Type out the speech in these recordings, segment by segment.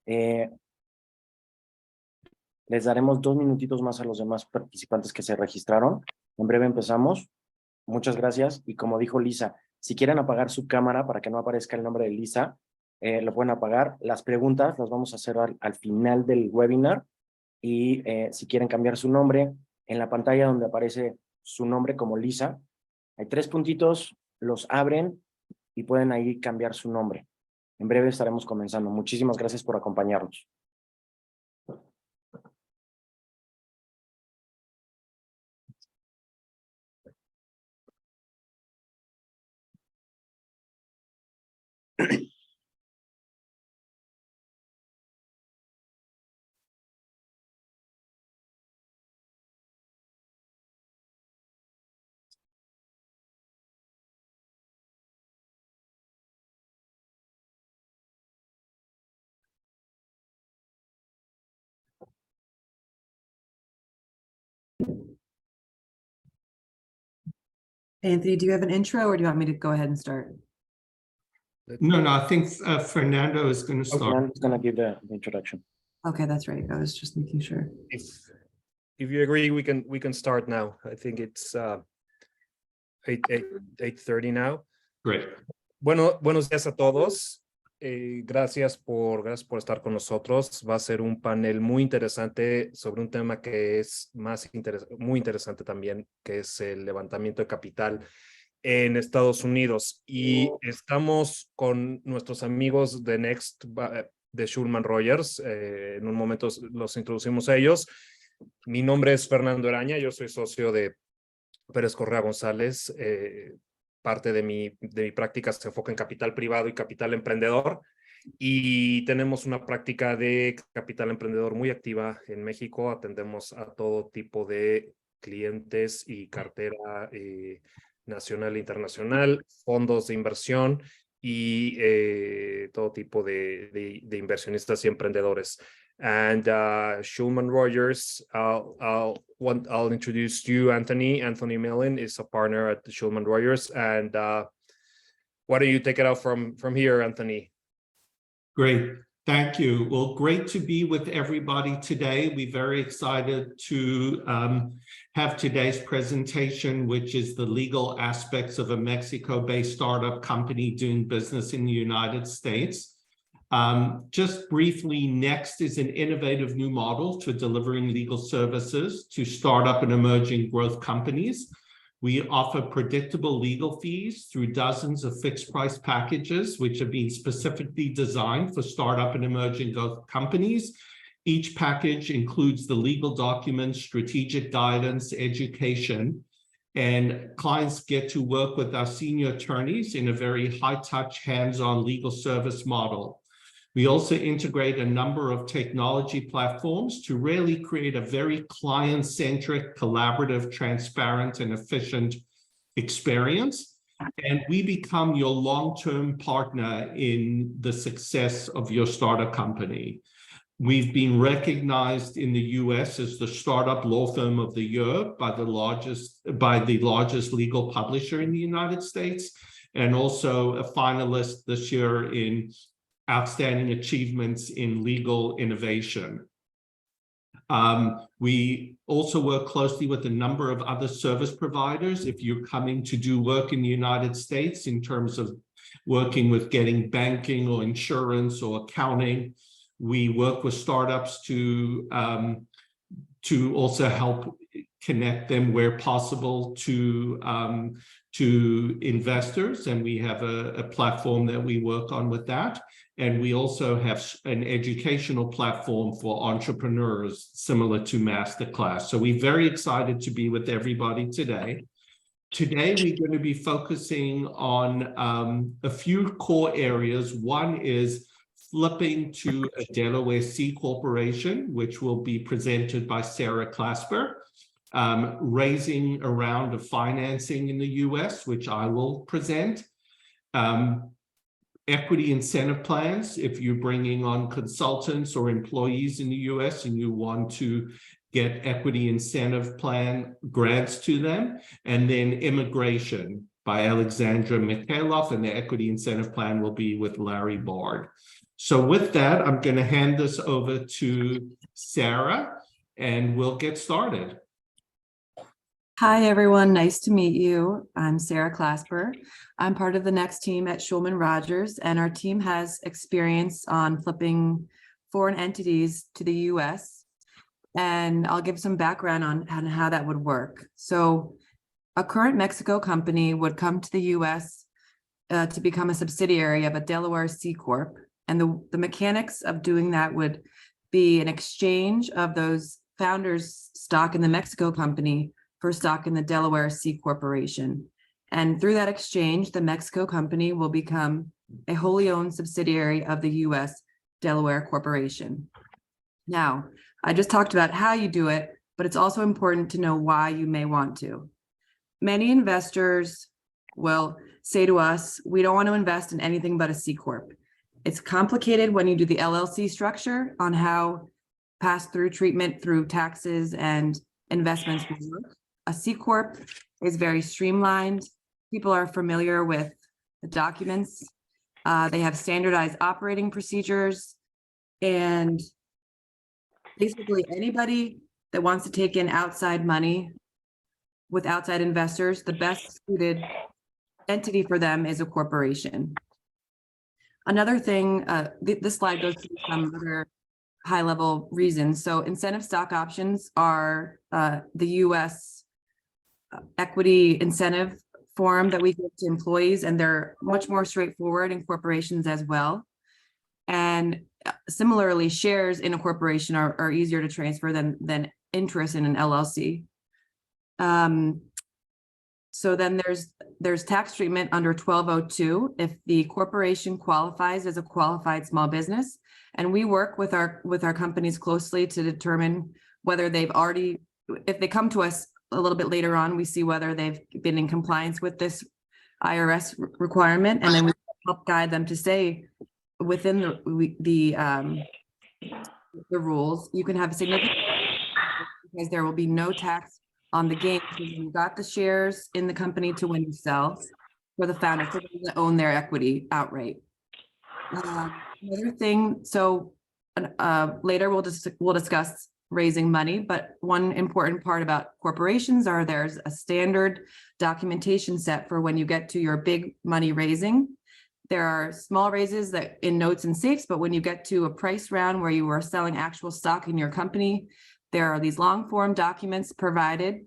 Les daremos 2 minutitos más a los demás participantes que se registraron. En breve empezamos. Muchas gracias. Y como dijo Lisa, si quieren apagar su cámara para que no aparezca el nombre de Lisa, lo pueden apagar. Las preguntas las vamos a hacer al final del webinar. Y si quieren cambiar su nombre, en la pantalla donde aparece su nombre como Lisa, hay 3 puntitos, los abren y pueden ahí cambiar su nombre. En breve estaremos comenzando. Muchísimas gracias por acompañarnos. Anthony, do you have an intro or do you want me to go ahead and start? No, I think Fernando is going to start. Fernando's going to give the introduction. Okay, that's right. I was just making sure. If you agree, we can start now. I think it's 8:30 now. Great. Buenos días a todos. Gracias por estar con nosotros. Va a ser un panel muy interesante sobre un tema que es muy interesante también, que es el levantamiento de capital en Estados Unidos. Y estamos con nuestros amigos de Next, de Shulman Rogers. En un momento los introducimos a ellos. Mi nombre es Fernando Eraña, yo soy socio de Perez Correa Gonzalez. Parte de mi práctica se enfoca en capital privado y capital emprendedor. Y tenemos una práctica de capital emprendedor muy activa en México. Atendemos a todo tipo de clientes y cartera nacional e internacional, fondos de inversión y todo tipo de inversionistas y emprendedores. And Shulman Rogers, I'll introduce you, Anthony. Anthony Millen is a partner at the Shulman Rogers. And why don't you take it out from here, Anthony? Great. Thank you. Well, great to be with everybody today. We're very excited to have today's presentation, which is the legal aspects of a Mexico-based startup company doing business in the United States. Just briefly, Next is an innovative new model to delivering legal services to startup and emerging growth companies. We offer predictable legal fees through dozens of fixed price packages, which have been specifically designed for startup and emerging growth companies. Each package includes the legal documents, strategic guidance, education, and clients get to work with our senior attorneys in a very high-touch, hands-on legal service model. We also integrate a number of technology platforms to really create a very client-centric, collaborative, transparent, and efficient experience. And we become your long-term partner in the success of your startup company. We've been recognized in the US as the Startup Law Firm of the Year by the largest legal publisher in the United States, and also a finalist this year in Outstanding Achievements in Legal Innovation. We also work closely with a number of other service providers. If you're coming to do work in the United States in terms of working with getting banking or insurance or accounting, we work with startups to also help connect them where possible to investors, and we have a platform that we work on with that. And we also have an educational platform for entrepreneurs similar to Masterclass. So we're very excited to be with everybody today. Today, we're going to be focusing on a few core areas. One is flipping to a Delaware C corporation, which will be presented by Sarah Clasper. Raising a round of financing in the US, which I will present. Equity incentive plans, if you're bringing on consultants or employees in the US and you want to get equity incentive plan grants to them. And then immigration by Alexandra Mikhailov, and the equity incentive plan will be with Larry Bard. So with that, I'm going to hand this over to Sarah, and we'll get started. Hi, everyone. Nice to meet you. I'm Sarah Clasper. I'm part of the next team at Shulman Rogers, and our team has experience on flipping foreign entities to the U.S. And I'll give some background on how that would work. So a current Mexico company would come to the U.S. To become a subsidiary of a Delaware C Corp. And the mechanics of doing that would be an exchange of those founders' stock in the Mexico company for stock in the Delaware C Corporation. And through that exchange, the Mexico company will become a wholly owned subsidiary of the U.S. Delaware Corporation. Now, I just talked about how you do it, but it's also important to know why you may want to. Many investors will say to us, we don't want to invest in anything but a C Corp. It's complicated when you do the LLC structure on how pass-through treatment through taxes and investments will work. A C Corp is very streamlined. People are familiar with the documents. They have standardized operating procedures. And basically anybody that wants to take in outside money with outside investors, the best suited entity for them is a corporation. Another thing, this slide goes through some other high-level reasons. So incentive stock options are the U.S. equity incentive form that we give to employees, and they're much more straightforward in corporations as well. And similarly, shares in a corporation are easier to transfer than interest in an LLC. So then there's tax treatment under 1202 if the corporation qualifies as a qualified small business, and we work with our companies closely to determine whether they've already, if they come to us a little bit later on, we see whether they've been in compliance with this IRS requirement, and then we help guide them to stay within the rules. You can have a significant because there will be no tax on the gain because you got the shares in the company to when you sell for the founder, for those that own their equity outright. Another thing, so later we'll discuss raising money, but one important part about corporations are there's a standard documentation set for when you get to your big money raising. There are small raises that in notes and safes, but when you get to a price round where you are selling actual stock in your company, there are these long form documents provided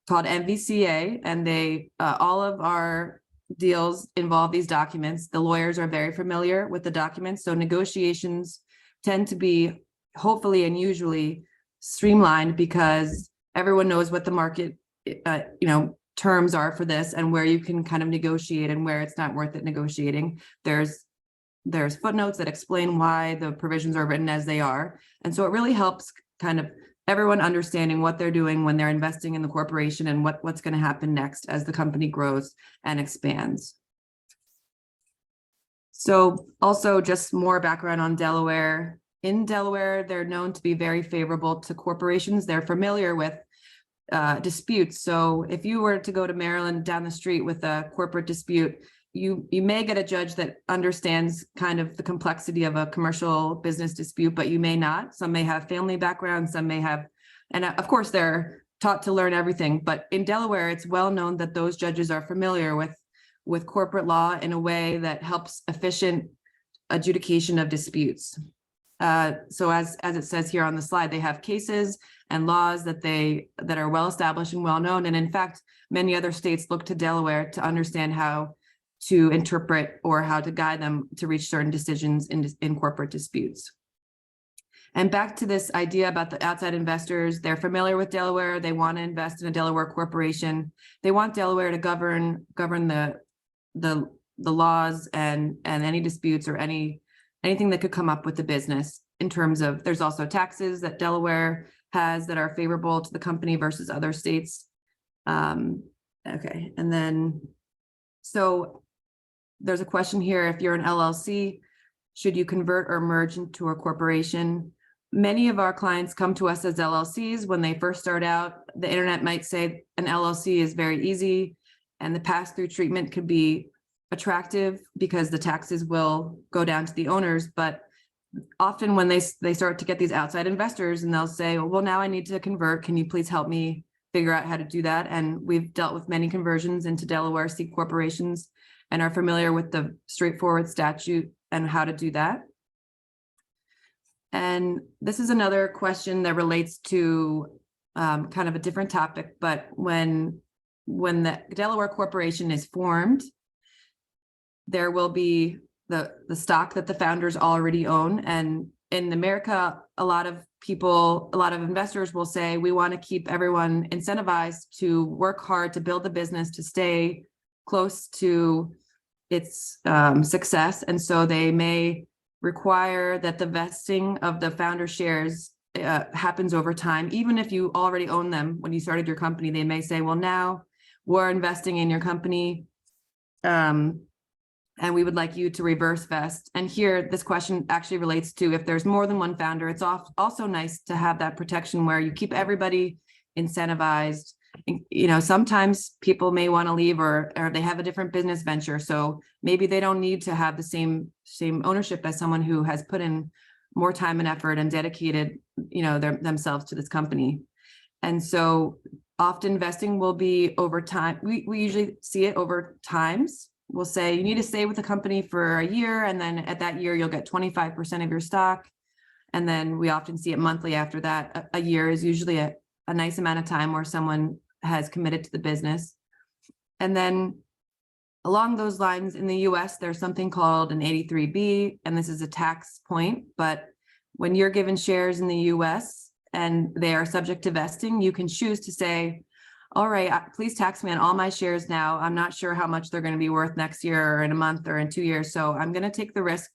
called MVCA, and they all of our deals involve these documents. The lawyers are very familiar with the documents, so negotiations tend to be hopefully and usually streamlined because everyone knows what the market terms are for this and where you can kind of negotiate and where it's not worth it negotiating. There's footnotes that explain why the provisions are written as they are, and so it really helps kind of everyone understanding what they're doing when they're investing in the corporation and what's going to happen next as the company grows and expands. So also just more background on Delaware. In Delaware, they're known to be very favorable to corporations. They're familiar with disputes. So if you were to go to Maryland down the street with a corporate dispute, you may get a judge that understands kind of the complexity of a commercial business dispute, but you may not. Some may have family background, some may have, and of course they're taught to learn everything. But in Delaware, it's well known that those judges are familiar with corporate law in a way that helps efficient adjudication of disputes. So as it says here on the slide, they have cases and laws that are well established and well known. And in fact, many other states look to Delaware to understand how to interpret or how to guide them to reach certain decisions in corporate disputes. And back to this idea about the outside investors, they're familiar with Delaware. They want to invest in a Delaware corporation. They want Delaware to govern the laws and any disputes or anything that could come up with the business in terms of, there's also taxes that Delaware has that are favorable to the company versus other states. Okay, and then, so there's a question here, if you're an LLC, should you convert or merge into a corporation? Many of our clients come to us as LLCs. When they first start out, the internet might say an LLC is very easy and the pass-through treatment could be attractive because the taxes will go down to the owners, but often when they start to get these outside investors and they'll say, well, now I need to convert. Can you please help me figure out how to do that? And we've dealt with many conversions into Delaware C corporations and are familiar with the straightforward statute and how to do that. And this is another question that relates to kind of a different topic, but when the Delaware corporation is formed, there will be the stock that the founders already own. And in America, a lot of investors will say, we want to keep everyone incentivized to work hard to build the business, to stay close to its success. And so they may require that the vesting of the founder shares happens over time. Even if you already own them when you started your company, they may say, well, now we're investing in your company, and we would like you to reverse vest. And here, this question actually relates to if there's more than one founder, it's also nice to have that protection where you keep everybody incentivized. You know, sometimes people may want to leave or they have a different business venture. So maybe they don't need to have the same ownership as someone who has put in more time and effort and dedicated, you know, themselves to this company. And so often vesting will be over time. We usually see it over times. We'll say you need to stay with the company for a year, and then at that year, you'll get 25% of your stock. And then we often see it monthly after that. A year is usually a nice amount of time where someone has committed to the business. And then along those lines, in the US, there's something called an 83B, and this is a tax point. But when you're given shares in the US and they are subject to vesting, you can choose to say, all right, please tax me on all my shares now. I'm not sure how much they're going to be worth next year or in a month or in 2 years. So I'm going to take the risk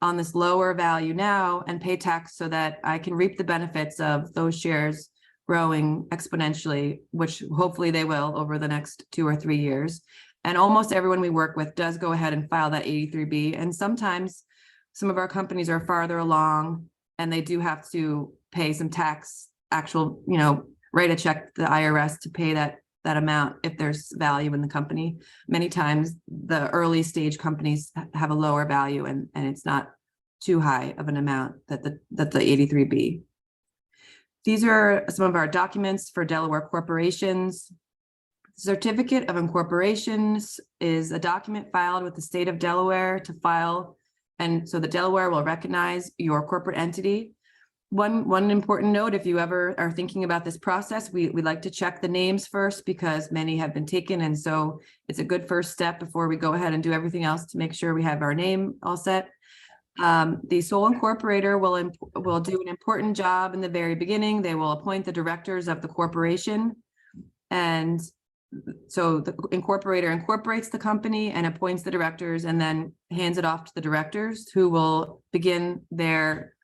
on this lower value now and pay tax so that I can reap the benefits of those shares growing exponentially, which hopefully they will over the next 2 or 3 years. And almost everyone we work with does go ahead and file that 83B. And sometimes some of our companies are farther along and they do have to pay some tax, actual, you know, write a check to the IRS to pay that amount if there's value in the company. Many times the early stage companies have a lower value and it's not too high of an amount that the 83B. These are some of our documents for Delaware corporations. Certificate of incorporation is a document filed with the state of Delaware to file, and so the Delaware will recognize your corporate entity. One important note, if you ever are thinking about this process, we like to check the names first because many have been taken. And so it's a good first step before we go ahead and do everything else to make sure we have our name all set. The sole incorporator will do an important job in the very beginning. They will appoint the directors of the corporation. And so the incorporator incorporates the company and appoints the directors and then hands it off to the directors who will begin their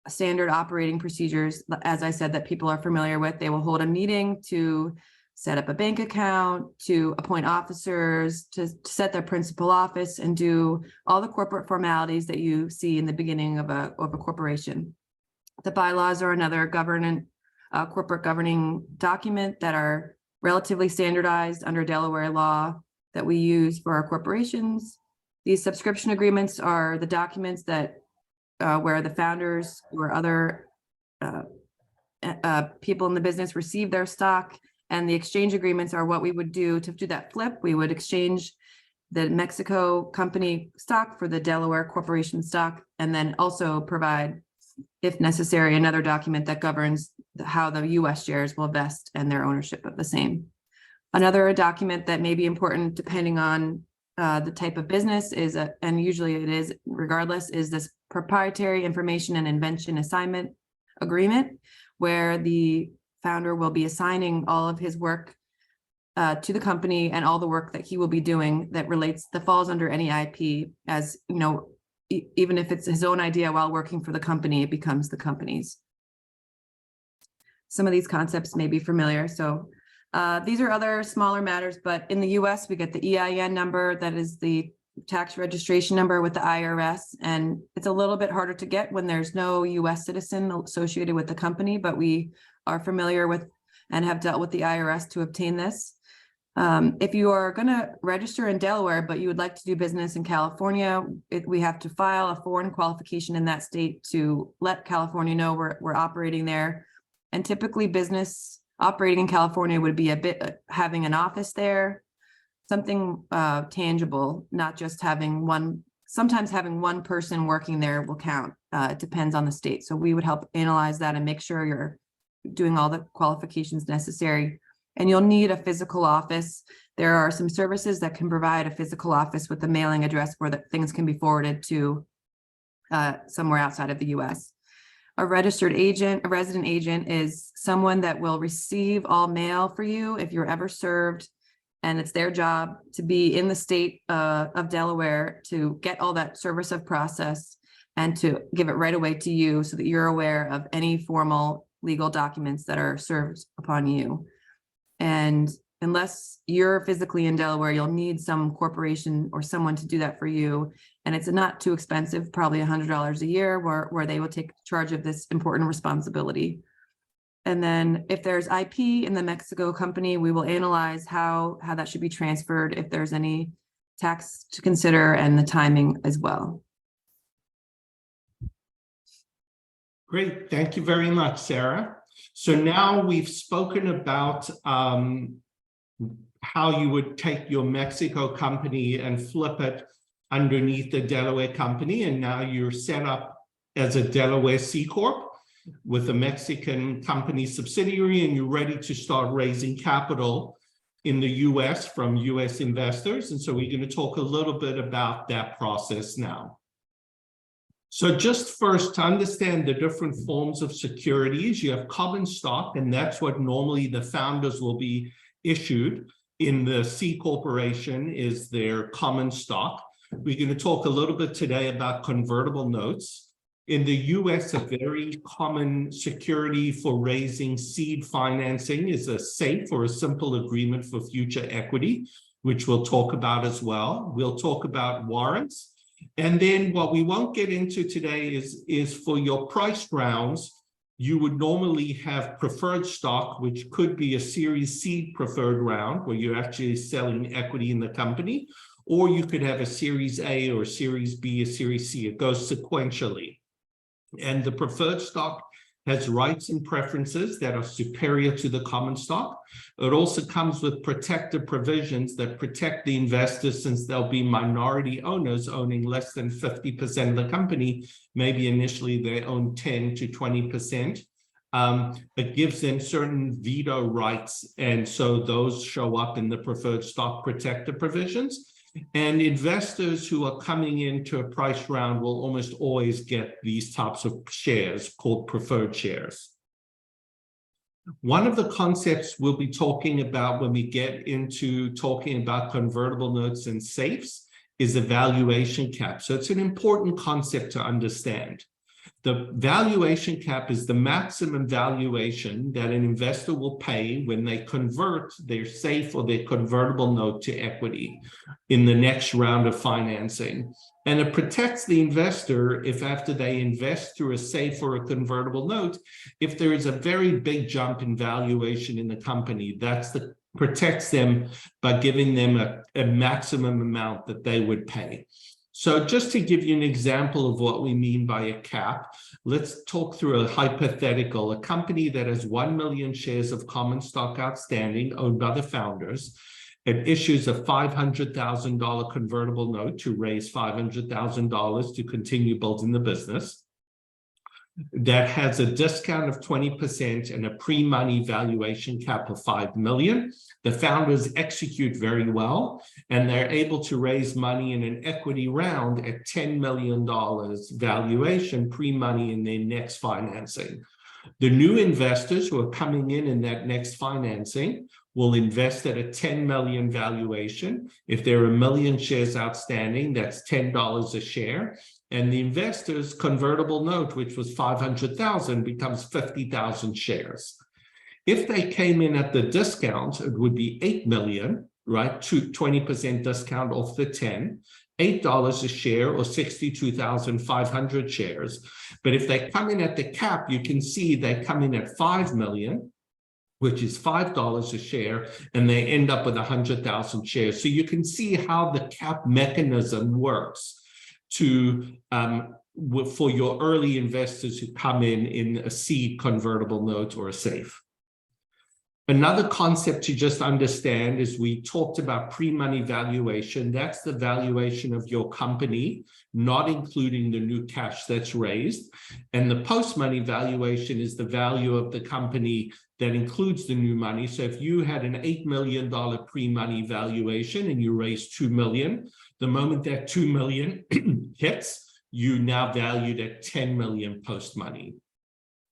standard operating procedures, as I said, that people are familiar with. They will hold a meeting to set up a bank account, to appoint officers, to set their principal office, and do all the corporate formalities that you see in the beginning of a corporation. The bylaws are another corporate governing document that are relatively standardized under Delaware law that we use for our corporations. These subscription agreements are the documents that where the founders or other people in the business receive their stock, and the exchange agreements are what we would do to do that flip. We would exchange the Mexico company stock for the Delaware corporation stock, and then also provide, if necessary, another document that governs how the US shares will vest and their ownership of the same. Another document that may be important depending on the type of business is, and usually it is regardless, is this proprietary information and invention assignment agreement, where the founder will be assigning all of his work to the company and all the work that he will be doing that falls under any IP, as you know, even if it's his own idea while working for the company, it becomes the company's. Some of these concepts may be familiar. So these are other smaller matters, but in the US, we get the EIN number, that is the tax registration number with the IRS. And it's a little bit harder to get when there's no US citizen associated with the company, but we are familiar with and have dealt with the IRS to obtain this. If you are going to register in Delaware, but you would like to do business in California, we have to file a foreign qualification in that state to let California know we're operating there. And typically business operating in California would be a bit having an office there, something tangible, not just having one. Sometimes having one person working there will count. It depends on the state. So we would help analyze that and make sure you're doing all the qualifications necessary. And you'll need a physical office. There are some services that can provide a physical office with a mailing address where things can be forwarded to somewhere outside of the US. A registered agent, a resident agent, is someone that will receive all mail for you if you're ever served, and it's their job to be in the state of Delaware to get all that service of process and to give it right away to you so that you're aware of any formal legal documents that are served upon you. And unless you're physically in Delaware, you'll need some corporation or someone to do that for you. And it's not too expensive, probably $100 a year, where they will take charge of this important responsibility. And then if there's IP in the Mexico company, we will analyze how that should be transferred, if there's any tax to consider, and the timing as well. Great, thank you very much, Sarah. So now we've spoken about how you would take your Mexico company and flip it underneath the Delaware company, and now you're set up as a Delaware C Corp with a Mexican company subsidiary, and you're ready to start raising capital in the US from US investors. And so we're going to talk a little bit about that process now. So just first, to understand the different forms of securities, you have common stock, and that's what normally the founders will be issued in the C corporation, is their common stock. We're going to talk a little bit today about convertible notes. In the US, a very common security for raising seed financing is a SAFE, or a simple agreement for future equity, which we'll talk about as well. We'll talk about warrants. And then what we won't get into today is for your priced rounds, you would normally have preferred stock, which could be a Series C preferred round where you're actually selling equity in the company, or you could have a Series A or Series B, a Series C. It goes sequentially. And the preferred stock has rights and preferences that are superior to the common stock. It also comes with protective provisions that protect the investors, since they'll be minority owners owning less than 50% of the company. Maybe initially they own 10 to 20%. It gives them certain veto rights, and so those show up in the preferred stock protective provisions. And investors who are coming into a price round will almost always get these types of shares called preferred shares. One of the concepts we'll be talking about when we get into talking about convertible notes and safes is a valuation cap. So it's an important concept to understand. The valuation cap is the maximum valuation that an investor will pay when they convert their SAFE or their convertible note to equity in the next round of financing. And it protects the investor if, after they invest through a SAFE or a convertible note, if there is a very big jump in valuation in the company, protects them by giving them a maximum amount that they would pay. So just to give you an example of what we mean by a cap, let's talk through a hypothetical. A company that has 1 million shares of common stock outstanding owned by the founders. It issues a $500,000 convertible note to raise $500,000 to continue building the business. That has a discount of 20% and a pre-money valuation cap of $5 million. The founders execute very well, and they're able to raise money in an equity round at $10 million valuation pre-money in their next financing. The new investors who are coming in that next financing will invest at a 10 million valuation. If there are 1 million shares outstanding, that's $10 a share. And the investors' convertible note, which was 500,000, becomes 50,000 shares. If they came in at the discount, it would be 8 million, right? 20% discount off the 10, $8 a share, or 62,500 shares. But if they come in at the cap, you can see they come in at 5 million, which is $5 a share, and they end up with 100,000 shares. So you can see how the cap mechanism works to for your early investors who come in a seed convertible note or a SAFE. Another concept to just understand is we talked about pre-money valuation. That's the valuation of your company, not including the new cash that's raised. And the post-money valuation is the value of the company that includes the new money. So if you had an $8 million pre-money valuation and you raised $2 million, the moment that $2 million hits, you now valued at $10 million post-money.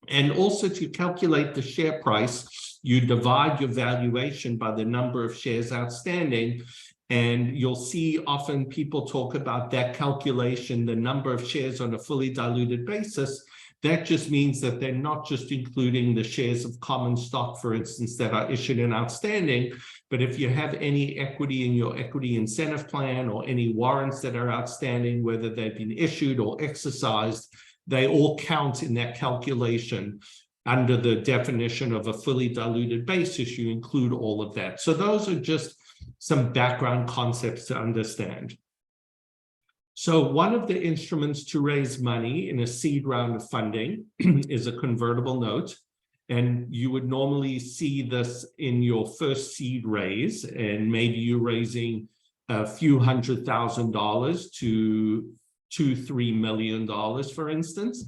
And also to calculate the share price, you divide your valuation by the number of shares outstanding. And you'll see often people talk about that calculation, the number of shares on a fully diluted basis. That just means that they're not just including the shares of common stock, for instance, that are issued and outstanding, but if you have any equity in your equity incentive plan or any warrants that are outstanding, whether they've been issued or exercised, they all count in that calculation. Under the definition of a fully diluted basis, you include all of that. So those are just some background concepts to understand. So one of the instruments to raise money in a seed round of funding is a convertible note. And you would normally see this in your first seed raise, and maybe you're raising a few $100,000 to $2-3 million, for instance.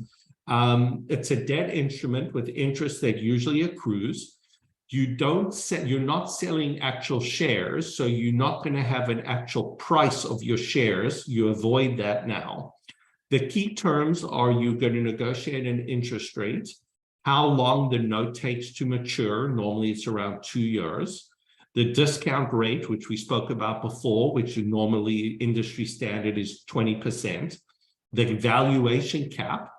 It's a debt instrument with interest that usually accrues. You're not selling actual shares, so you're not going to have an actual price of your shares. You avoid that now. The key terms are you're going to negotiate an interest rate, how long the note takes to mature. Normally it's around 2 years. The discount rate, which we spoke about before, which is normally industry standard, is 20%. The valuation cap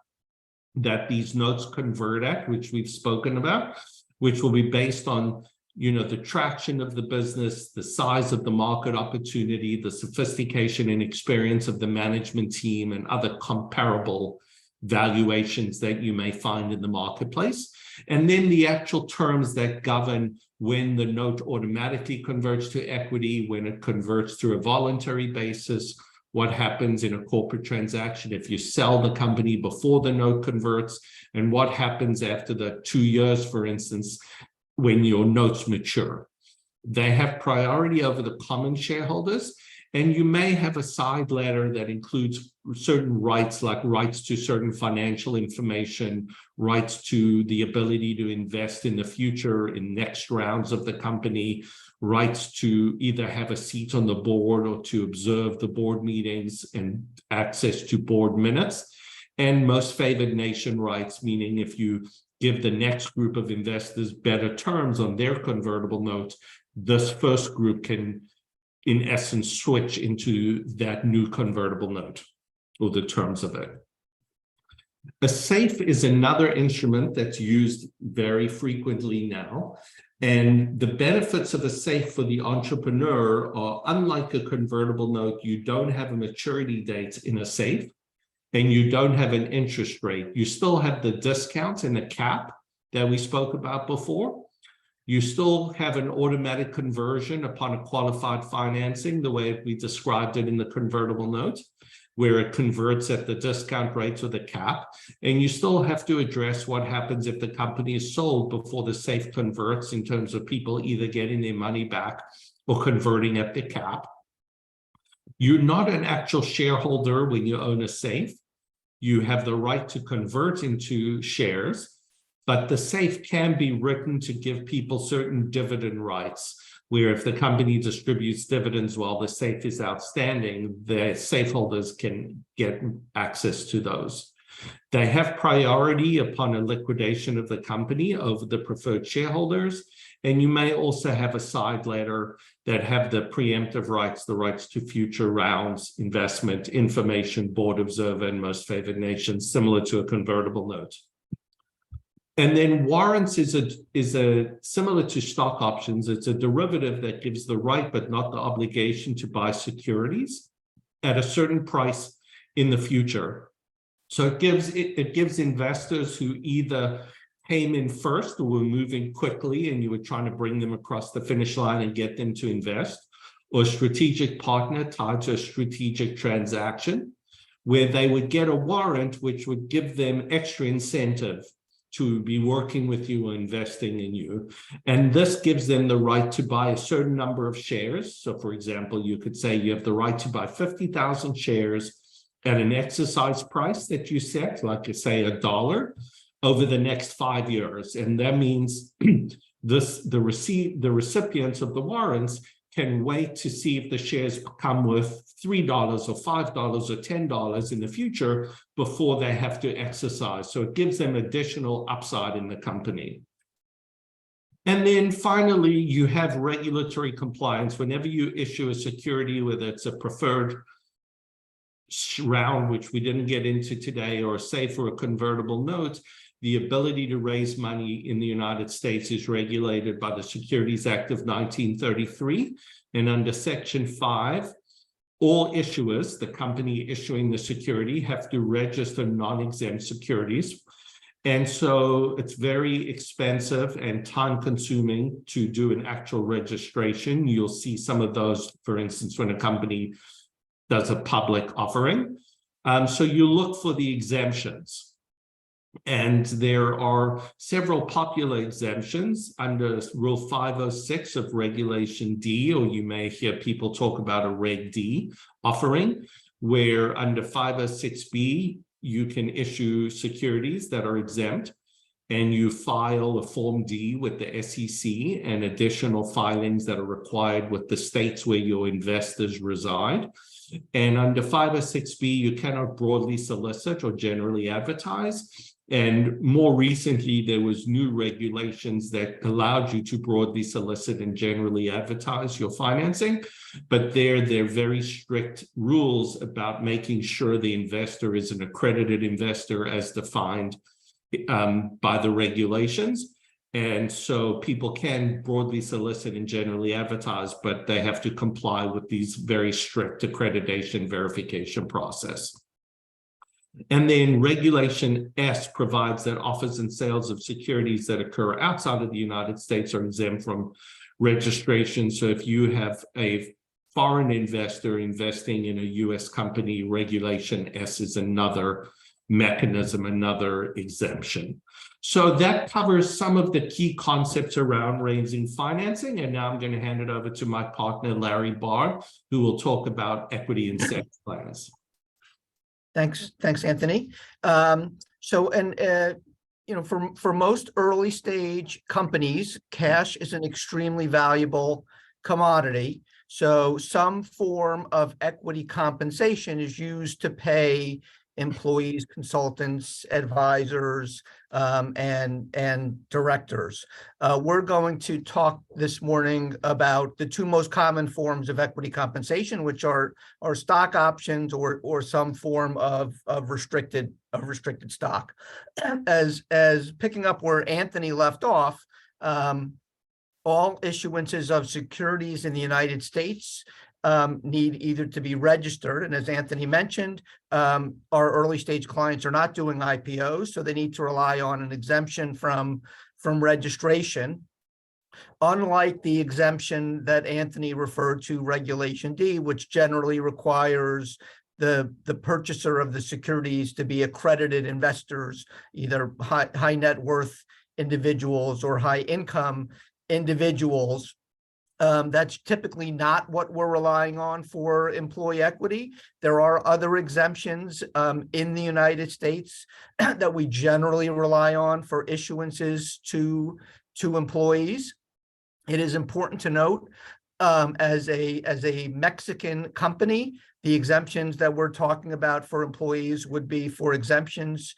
that these notes convert at, which we've spoken about, which will be based on, the traction of the business, the size of the market opportunity, the sophistication and experience of the management team, and other comparable valuations that you may find in the marketplace. And then the actual terms that govern when the note automatically converts to equity, when it converts through a voluntary basis, what happens in a corporate transaction if you sell the company before the note converts, and what happens after the 2 years, for instance, when your notes mature. They have priority over the common shareholders, and you may have a side letter that includes certain rights, like rights to certain financial information, rights to the ability to invest in the future in next rounds of the company, rights to either have a seat on the board or to observe the board meetings and access to board minutes, and most favored nation rights, meaning if you give the next group of investors better terms on their convertible note, this first group can, in essence, switch into that new convertible note or the terms of it. A SAFE is another instrument that's used very frequently now. And the benefits of a SAFE for the entrepreneur are, unlike a convertible note, you don't have a maturity date in a SAFE, and you don't have an interest rate. You still have the discount and the cap that we spoke about before. You still have an automatic conversion upon a qualified financing, the way we described it in the convertible note, where it converts at the discount rates or the cap. And you still have to address what happens if the company is sold before the SAFE converts, in terms of people either getting their money back or converting at the cap. You're not an actual shareholder when you own a SAFE. You have the right to convert into shares, but the SAFE can be written to give people certain dividend rights, where if the company distributes dividends while the SAFE is outstanding, the SAFE holders can get access to those. They have priority upon a liquidation of the company over the preferred shareholders. And you may also have a side letter that have the preemptive rights, the rights to future rounds, investment, information, board observer, and most favored nation, similar to a convertible note. And then warrants is a similar to stock options. It's a derivative that gives the right but not the obligation to buy securities at a certain price in the future. So it gives investors who either came in first or were moving quickly and you were trying to bring them across the finish line and get them to invest, or a strategic partner tied to a strategic transaction, where they would get a warrant which would give them extra incentive to be working with you or investing in you. And this gives them the right to buy a certain number of shares. So for example, you could say you have the right to buy 50,000 shares at an exercise price that you set, like you say $1, over the next 5 years. And that means the recipients of the warrants can wait to see if the shares come worth $3 or $5 or $10 in the future before they have to exercise. So it gives them additional upside in the company. And then finally, you have regulatory compliance. Whenever you issue a security, whether it's a preferred round, which we didn't get into today, or a safe or a convertible note, the ability to raise money in the United States is regulated by the Securities Act of 1933. And under Section 5, all issuers, the company issuing the security, have to register non-exempt securities. And so it's very expensive and time-consuming to do an actual registration. You'll see some of those, for instance, when a company does a public offering. So you look for the exemptions. And there are several popular exemptions under Rule 506 of Regulation D, or you may hear people talk about a Reg D offering, where under 506B, you can issue securities that are exempt, and you file a Form D with the SEC and additional filings that are required with the states where your investors reside. And under 506B, you cannot broadly solicit or generally advertise. And more recently, there was new regulations that allowed you to broadly solicit and generally advertise your financing. But there are very strict rules about making sure the investor is an accredited investor as defined by the regulations. And so people can broadly solicit and generally advertise, but they have to comply with these very strict accreditation verification process. And then Regulation S provides that offers and sales of securities that occur outside of the United States are exempt from registration. So if you have a foreign investor investing in a US company, Regulation S is another mechanism, another exemption. So that covers some of the key concepts around raising financing. And now I'm going to hand it over to my partner, Larry Bard, who will talk about equity incentive plans. Thanks, Anthony. For most early stage companies, cash is an extremely valuable commodity. So some form of equity compensation is used to pay employees, consultants, advisors, and directors. We're going to talk this morning about the two most common forms of equity compensation, which are stock options or some form of restricted stock. As picking up where Anthony left off, all issuances of securities in the United States need either to be registered, and as Anthony mentioned, our early stage clients are not doing IPOs, so they need to rely on an exemption from registration. Unlike the exemption that Anthony referred to, Regulation D, which generally requires the purchaser of the securities to be accredited investors, either high net worth individuals or high income individuals. That's typically not what we're relying on for employee equity. There are other exemptions in the United States that we generally rely on for issuances to employees. It is important to note, as a Mexican company, the exemptions that we're talking about for employees would be for exemptions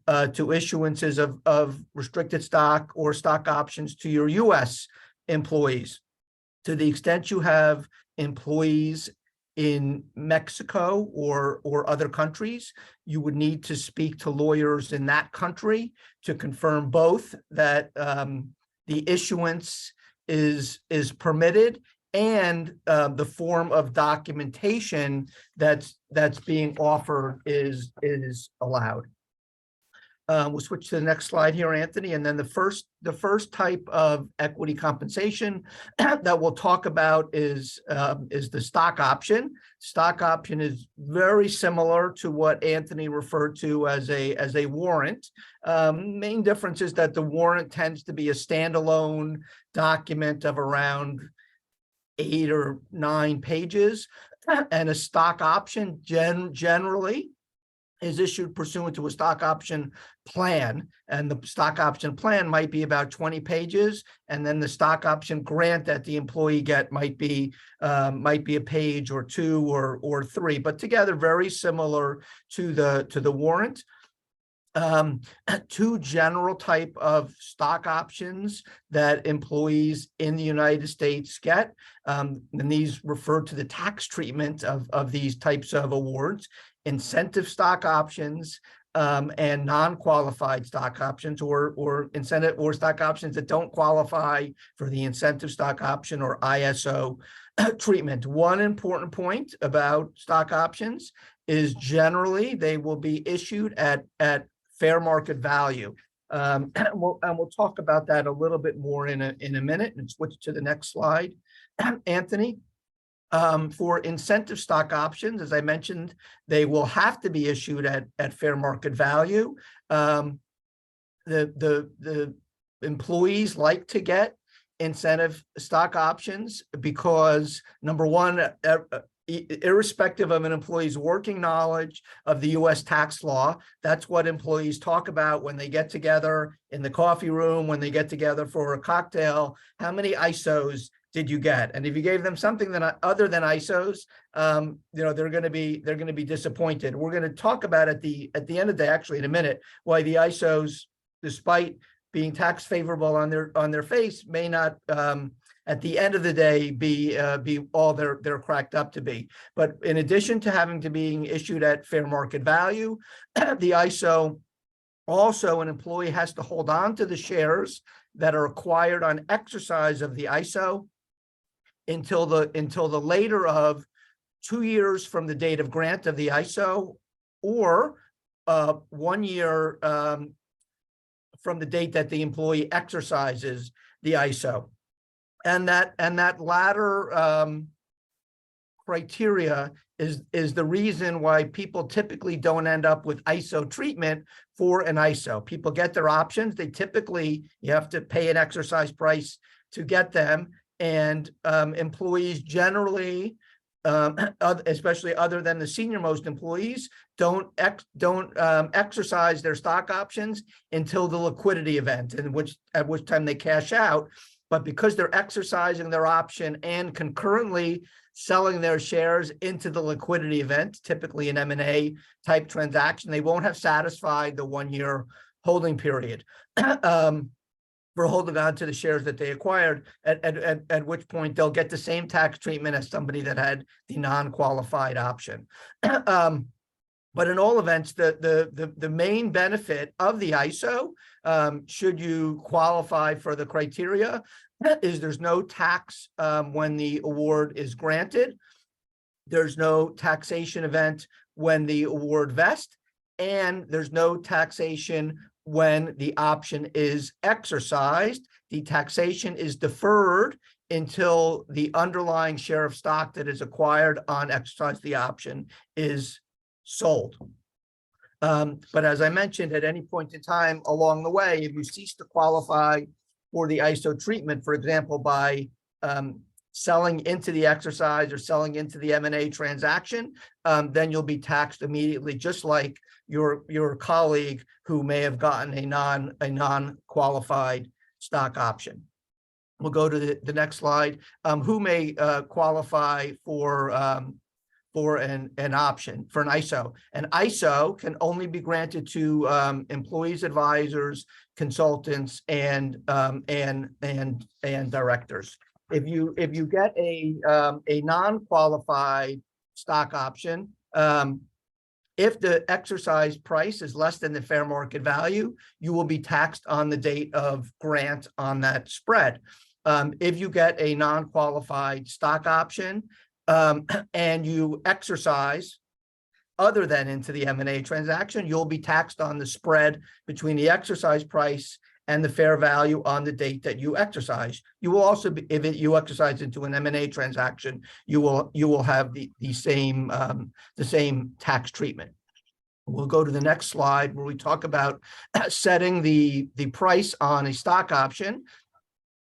to issuances of restricted stock or stock options to your U.S. employees. To the extent you have employees in Mexico or other countries, you would need to speak to lawyers in that country to confirm both that the issuance is permitted and the form of documentation that's being offered is allowed. We'll switch to the next slide here, Anthony. And then the first type of equity compensation that we'll talk about is the stock option. Stock option is very similar to what Anthony referred to as a warrant. Main difference is that the warrant tends to be a standalone document of around 8 or 9 pages, and a stock option generally is issued pursuant to a stock option plan, and the stock option plan might be about 20 pages, and then the stock option grant that the employee might be a page or 2 or 3, but together very similar to the warrant. 2 general type of stock options that employees in the United States get, and these refer to the tax treatment of these types of awards: incentive stock options and non-qualified stock options, or incentive or stock options that don't qualify for the incentive stock option or ISO treatment. One important point about stock options is generally they will be issued at fair market value. And we'll talk about that a little bit more in a minute, and switch to the next slide, Anthony. For incentive stock options, as I mentioned, they will have to be issued at fair market value. The employees like to get incentive stock options because, number one, irrespective of an employee's working knowledge of the U.S. tax law, that's what employees talk about when they get together in the coffee room, when they get together for a cocktail. How many ISOs did you get? And if you gave them something other than ISOs, they're going to be disappointed. We're going to talk about at the end of the day, actually in a minute, why the ISOs, despite being tax favorable on their face, may not at the end of the day be all they're cracked up to be. But in addition to having to being issued at fair market value, the ISO, also an employee has to hold on to the shares that are acquired on exercise of the ISO until the later of 2 years from the date of grant of the ISO, or 1 year from the date that the employee exercises the ISO. And that latter criteria is the reason why people typically don't end up with ISO treatment for an ISO. People get their options. You have to pay an exercise price to get them. And employees generally, especially other than the senior most employees, don't exercise their stock options until the liquidity event, at which time they cash out. But because they're exercising their option and concurrently selling their shares into the liquidity event, typically an M&A type transaction, they won't have satisfied the 1 year holding period for holding on to the shares that they acquired, at which point they'll get the same tax treatment as somebody that had the non-qualified option. But in all events, the main benefit of the ISO, should you qualify for the criteria, is there's no tax when the award is granted. There's no taxation event when the award vests, and there's no taxation when the option is exercised. The taxation is deferred until the underlying share of stock that is acquired on exercise of the option is sold. But as I mentioned, at any point in time along the way, if you cease to qualify for the ISO treatment, for example, by selling into the exercise or selling into the M&A transaction, then you'll be taxed immediately, just like your colleague who may have gotten a non-qualified stock option. We'll go to the next slide. Who may qualify for an option, for an ISO? An ISO can only be granted to employees, advisors, consultants, and directors. If you get a non-qualified stock option, if the exercise price is less than the fair market value, you will be taxed on the date of grant on that spread. If you get a non-qualified stock option and you exercise other than into the M&A transaction, you'll be taxed on the spread between the exercise price and the fair value on the date that you exercise. You will also be, if you exercise into an M&A transaction, you will have the same tax treatment. We'll go to the next slide where we talk about setting the price on a stock option.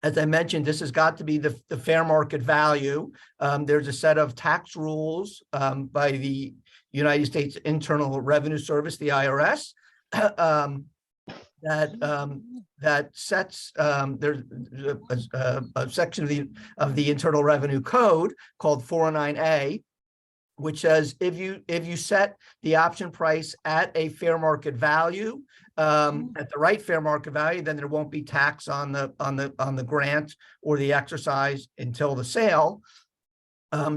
As I mentioned, this has got to be the fair market value. There's a set of tax rules by the United States Internal Revenue Service, the IRS, that sets there's a section of the Internal Revenue Code called 409A, which says if you set the option price at a fair market value, at the right fair market value, then there won't be tax on the grant or the exercise until the sale.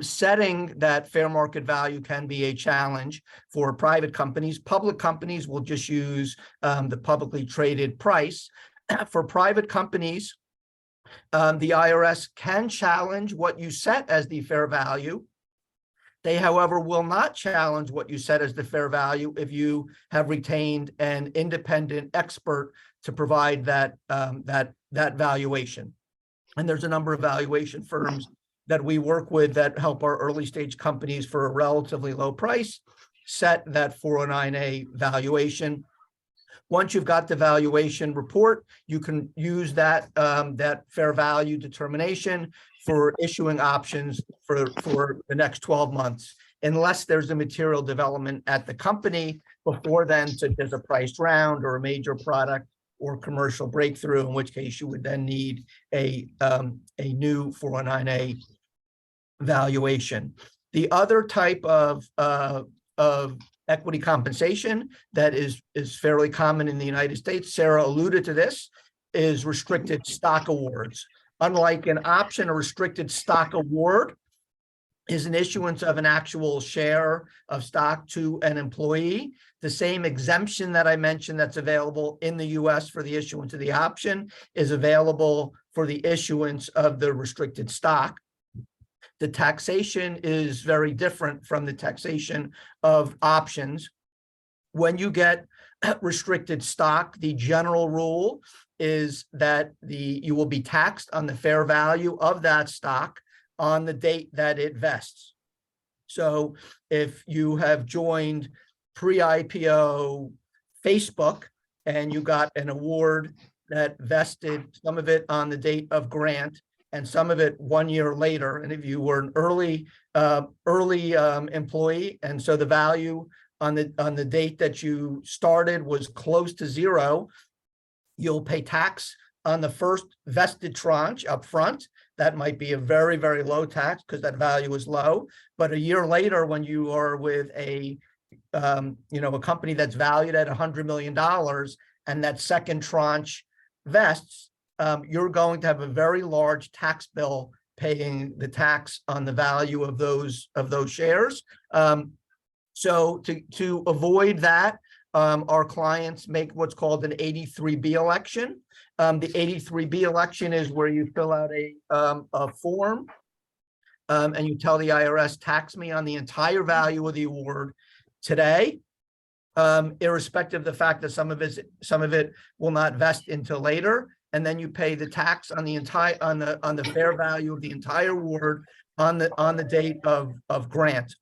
Setting that fair market value can be a challenge for private companies. Public companies will just use the publicly traded price. For private companies, the IRS can challenge what you set as the fair value. They, however, will not challenge what you set as the fair value if you have retained an independent expert to provide that valuation. And there's a number of valuation firms that we work with that help our early stage companies for a relatively low price set that 409A valuation. Once you've got the valuation report, you can use that fair value determination for issuing options for the next 12 months, unless there's a material development at the company before then, such as a priced round or a major product or commercial breakthrough, in which case you would then need a new 409A valuation. The other type of equity compensation that is fairly common in the United States, Sarah alluded to this, is restricted stock awards. Unlike an option, a restricted stock award is an issuance of an actual share of stock to an employee. The same exemption that I mentioned that's available in the US for the issuance of the option is available for the issuance of the restricted stock. The taxation is very different from the taxation of options. When you get restricted stock, the general rule is that you will be taxed on the fair value of that stock on the date that it vests. So if you have joined pre-IPO Facebook and you got an award that vested, some of it on the date of grant and some of it 1 year later, and if you were an early employee, and so the value on the date that you started was close to zero, you'll pay tax on the first vested tranche up front. That might be a very, very low tax because that value is low. But a year later, when you are with a company that's valued at $100 million and that second tranche vests, you're going to have a very large tax bill paying the tax on the value of those shares. So to avoid that, our clients make what's called an 83B election. The 83B election is where you fill out a form and you tell the IRS, tax me on the entire value of the award today, irrespective of the fact that some of it will not vest until later. And then you pay the tax on the entire on the fair value of the entire award on the date of grant.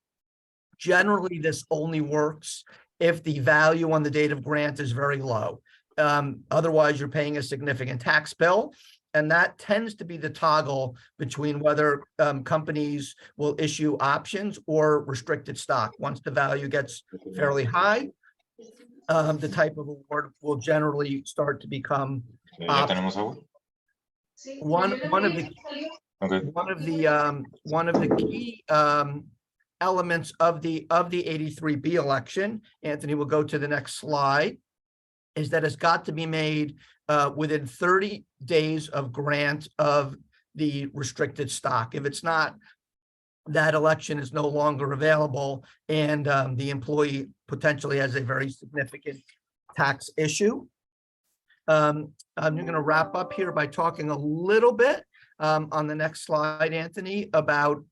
Generally, this only works if the value on the date of grant is very low. Otherwise, you're paying a significant tax bill. And that tends to be the toggle between whether companies will issue options or restricted stock. Once the value gets fairly high, the type of award will generally start to become optional. One of the key elements of the 83B election, Anthony will go to the next slide, is that it's got to be made within 30 days of grant of the restricted stock. If it's not, that election is no longer available, and the employee potentially has a very significant tax issue. I'm going to wrap up here by talking a little bit on the next slide, Anthony, about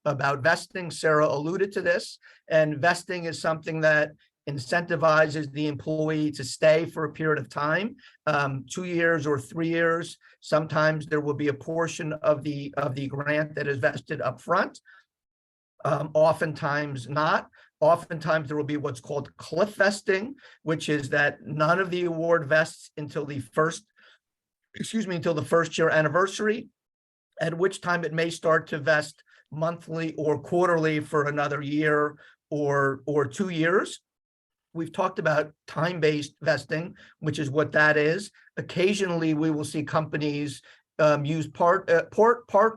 vesting. Sarah alluded to this, and vesting is something that incentivizes the employee to stay for a period of time, 2 years or 3 years. Sometimes there will be a portion of the grant that is vested up front. Oftentimes not. Oftentimes there will be what's called cliff vesting, which is that none of the award vests until the first year anniversary, at which time it may start to vest monthly or quarterly for another year or 2 years. We've talked about time-based vesting, which is what that is. Occasionally, we will see companies use part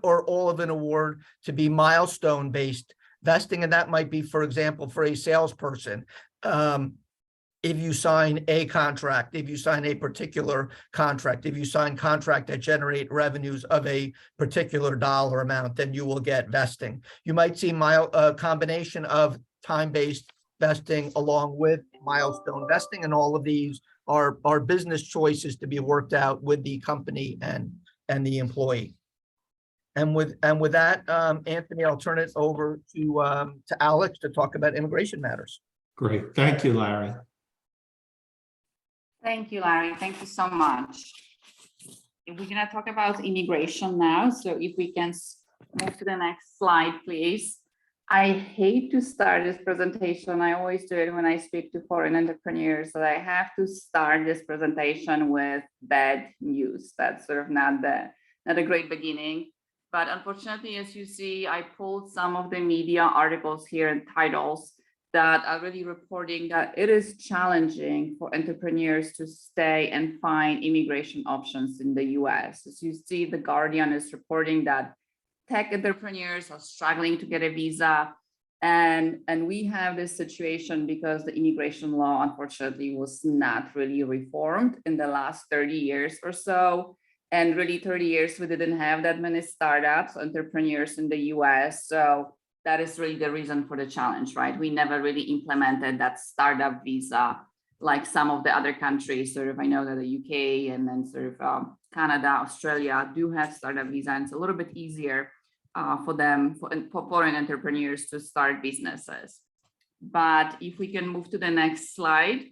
or all of an award to be milestone-based vesting, and that might be, for example, for a salesperson. If you sign a contract, if you sign a particular contract, if you sign contract that generate revenues of a particular dollar amount, then you will get vesting. You might see a combination of time-based vesting along with milestone vesting, and all of these are business choices to be worked out with the company and the employee. And with that, Anthony, I'll turn it over to Alex to talk about immigration matters. Great. Thank you, Larry. Thank you, Larry. Thank you so much. We're going to talk about immigration now. So if we can move to the next slide, please. I hate to start this presentation. I always do it when I speak to foreign entrepreneurs, that I have to start this presentation with bad news. That's sort of not a great beginning. But unfortunately, as you see, I pulled some of the media articles here and titles that are really reporting that it is challenging for entrepreneurs to stay and find immigration options in the US. As you see, The Guardian is reporting that tech entrepreneurs are struggling to get a visa. And we have this situation because the immigration law, unfortunately, was not really reformed in the last 30 years or so. And really 30 years, we didn't have that many startups, entrepreneurs in the US. So that is really the reason for the challenge, right? We never really implemented that startup visa like some of the other countries. Sort of, I know that the UK and then sort of Canada, Australia do have startup visa, and it's a little bit easier for foreign entrepreneurs to start businesses. But if we can move to the next slide,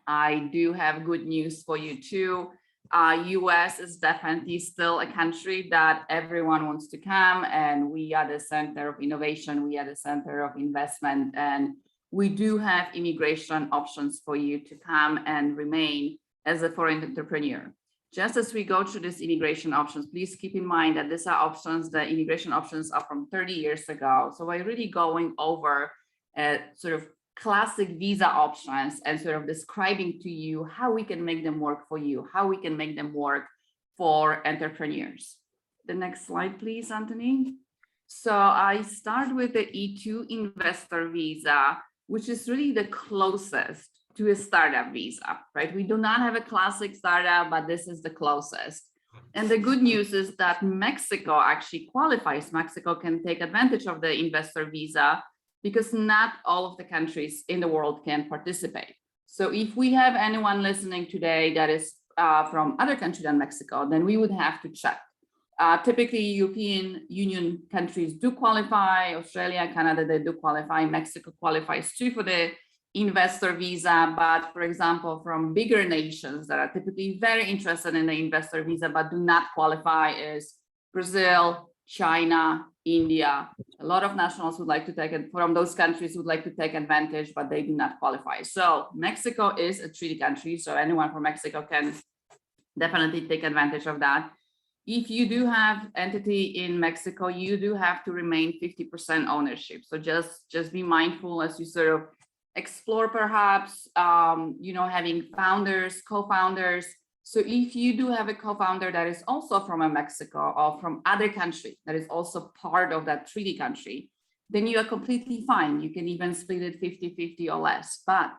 I do have good news for you too. US is definitely still a country that everyone wants to come, and we are the center of innovation, we are the center of investment, and we do have immigration options for you to come and remain as a foreign entrepreneur. Just as we go through these immigration options, please keep in mind that these are options, the immigration options are from 30 years ago. So we're really going over sort of classic visa options and sort of describing to you how we can make them work for you, how we can make them work for entrepreneurs. The next slide, please, Anthony. So I start with the E2 investor visa, which is really the closest to a startup visa, right? We do not have a classic startup, but this is the closest. And the good news is that Mexico actually qualifies. Mexico can take advantage of the investor visa because not all of the countries in the world can participate. So if we have anyone listening today that is from other countries than Mexico, then we would have to check. Typically, European Union countries do qualify, Australia, Canada, they do qualify, Mexico qualifies too for the investor visa. But for example, from bigger nations that are typically very interested in the investor visa but do not qualify is Brazil, China, India. A lot of nationals would like to take it from those countries would like to take advantage, but they do not qualify. So Mexico is a treaty country, so anyone from Mexico can definitely take advantage of that. If you do have entity in Mexico, you do have to remain 50% ownership. So just be mindful as you sort of explore perhaps, having founders, co-founders. So if you do have a co-founder that is also from a Mexico or from other country that is also part of that treaty country, then you are completely fine. You can even split it 50-50 or less. But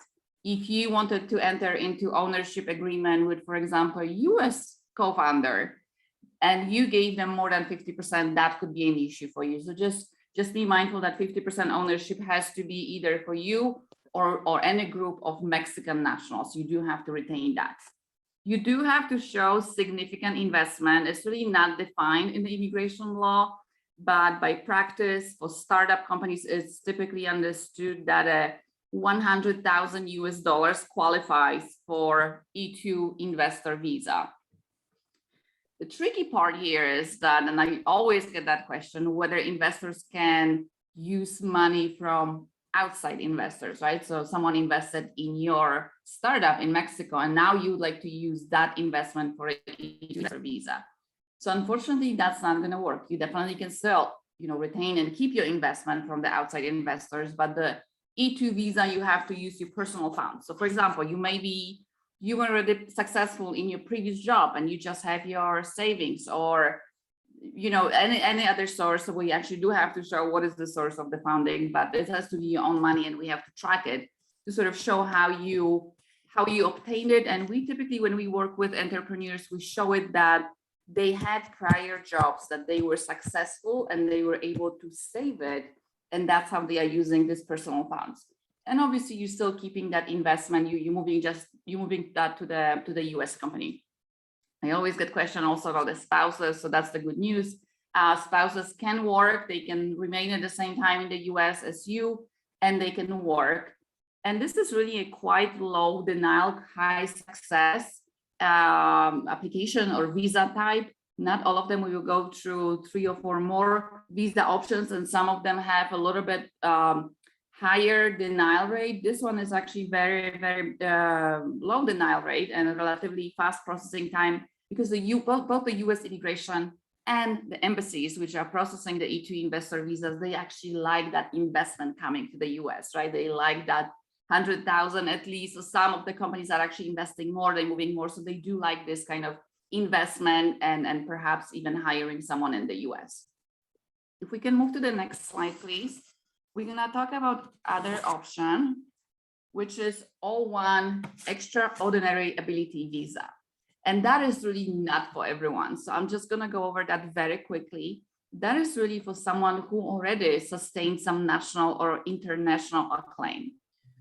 if you wanted to enter into ownership agreement with, for example, a US co-founder, and you gave them more than 50%, that could be an issue for you. So just be mindful that 50% ownership has to be either for you or any group of Mexican nationals. You do have to retain that. You do have to show significant investment. It's really not defined in the immigration law, but by practice for startup companies, it's typically understood that a $100,000 qualifies for E2 investor visa. The tricky part here is that, and I always get that question, whether investors can use money from outside investors, right? So someone invested in your startup in Mexico, and now you would like to use that investment for a visa. So unfortunately, that's not going to work. You definitely can still, retain and keep your investment from the outside investors, but the E2 visa, you have to use your personal funds. So for example, you were already successful in your previous job and you just have your savings, or any other source. So we actually do have to show what is the source of the funding, but it has to be your own money, and we have to track it to sort of show how you obtained it. And we typically, when we work with entrepreneurs, we show it that they had prior jobs that they were successful and they were able to save it, and that's how they are using this personal funds. And obviously, you're still keeping that investment. You're moving that to the U.S. company. I always get questions also about the spouses, so that's the good news. Spouses can work; they can remain at the same time in the U.S. as you, and they can work. And this is really a quite low denial, high success application or visa type. Not all of them. We will go through 3 or 4 more visa options, and some of them have a little bit higher denial rate. This one is actually very, very low denial rate and a relatively fast processing time, because both the U.S. immigration and the embassies, which are processing the E2 investor visas, they actually like that investment coming to the U.S., right? They like that 100,000 at least. So some of the companies are actually investing more, they're moving more. So they do like this kind of investment and perhaps even hiring someone in the U.S. If we can move to the next slide, please. We're gonna talk about other option, which is O1 extraordinary ability visa. And that is really not for everyone. So I'm just gonna go over that very quickly. That is really for someone who already sustained some national or international acclaim.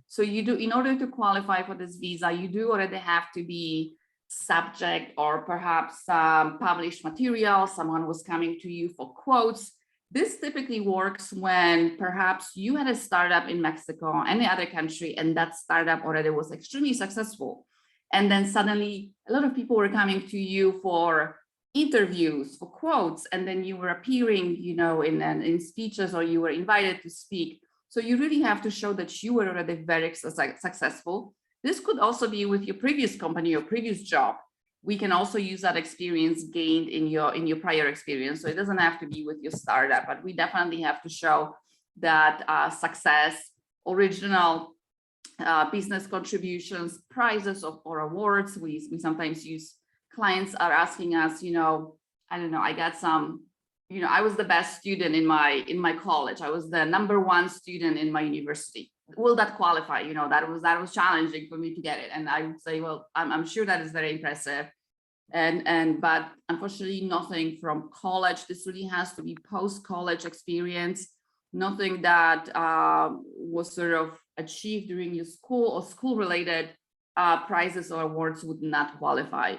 So you do, in order to qualify for this visa, you do already have to be subject or perhaps published material. Someone was coming to you for quotes. This typically works when perhaps you had a startup in Mexico or any other country, and that startup already was extremely successful. And then suddenly a lot of people were coming to you for interviews, for quotes, and then you were appearing, in speeches, or you were invited to speak. So you really have to show that you were already very successful. This could also be with your previous company or previous job. We can also use that experience gained in your prior experience. So it doesn't have to be with your startup, but we definitely have to show that success, original business contributions, prizes or awards. We sometimes use, clients are asking us, I don't know, I got some, I was the best student in my college. I was the #1 student in my university. Will that qualify? That was challenging for me to get it. And I would say, well, I'm sure that is very impressive. But unfortunately, nothing from college. This really has to be post-college experience, nothing that was sort of achieved during your school or school-related prizes or awards would not qualify.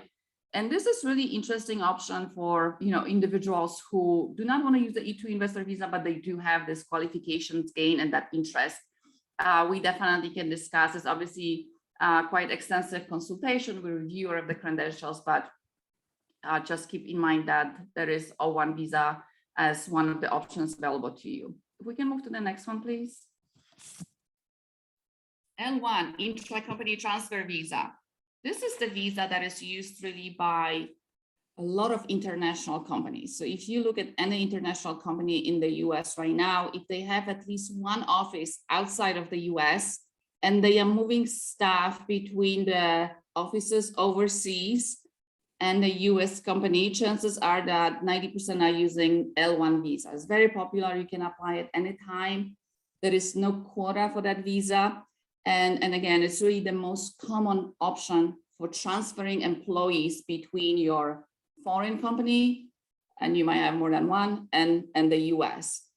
And this is really interesting option for individuals who do not want to use the E2 investor visa, but they do have this qualifications gain and that interest. We definitely can discuss this. Obviously, quite extensive consultation with reviewer of the credentials, but just keep in mind that there is O1 visa as one of the options available to you. If we can move to the next one, please. L1, intra-company transfer visa. This is the visa that is used really by a lot of international companies. So if you look at any international company in the US right now, if they have at least one office outside of the US and they are moving staff between the offices overseas and the US company, chances are that 90% are using L1 visa. It's very popular. You can apply at any time. There is no quota for that visa. And again, it's really the most common option for transferring employees between your foreign company, and you might have more than one, and the US.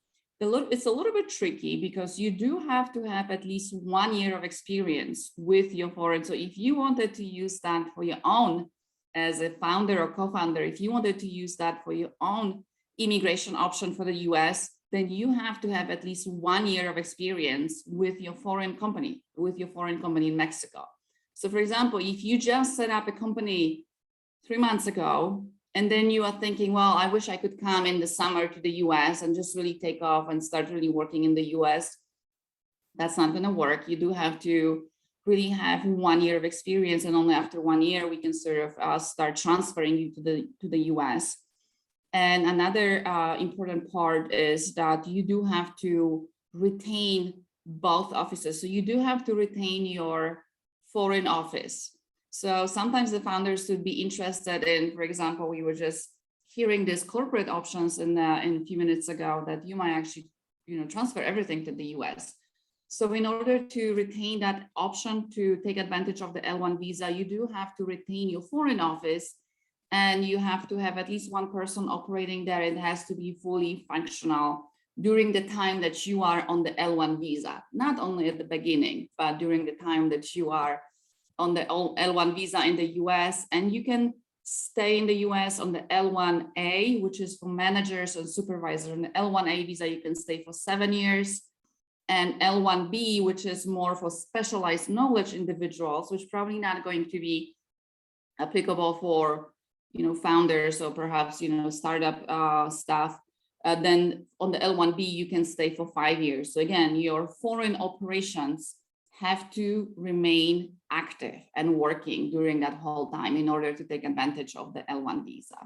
It's a little bit tricky because you do have to have at least 1 year of experience with your foreign. So if you wanted to use that for your own as a founder or co-founder, if you wanted to use that for your own immigration option for the US, then you have to have at least 1 year of experience with your foreign company in Mexico. So for example, if you just set up a company 3 months ago, and then you are thinking, well, I wish I could come in the summer to the US and just really take off and start really working in the US, that's not going to work. You do have to really have 1 year of experience, and only after 1 year we can sort of start transferring you to the US. And another important part is that you do have to retain both offices. So you do have to retain your foreign office. So sometimes the founders would be interested in, for example, we were just hearing these corporate options in a few minutes ago that you might actually, transfer everything to the US. So in order to retain that option to take advantage of the L1 visa, you do have to retain your foreign office, and you have to have at least one person operating there. It has to be fully functional during the time that you are on the L1 visa, not only at the beginning, but during the time that you are on the L1 visa in the US. And you can stay in the US on the L1A, which is for managers and supervisors. On the L1A visa, you can stay for 7 years. And L1B, which is more for specialized knowledge individuals, which probably not going to be applicable for founders or perhaps startup staff. Then on the L1B, you can stay for 5 years. So again, your foreign operations have to remain active and working during that whole time in order to take advantage of the L1 visa.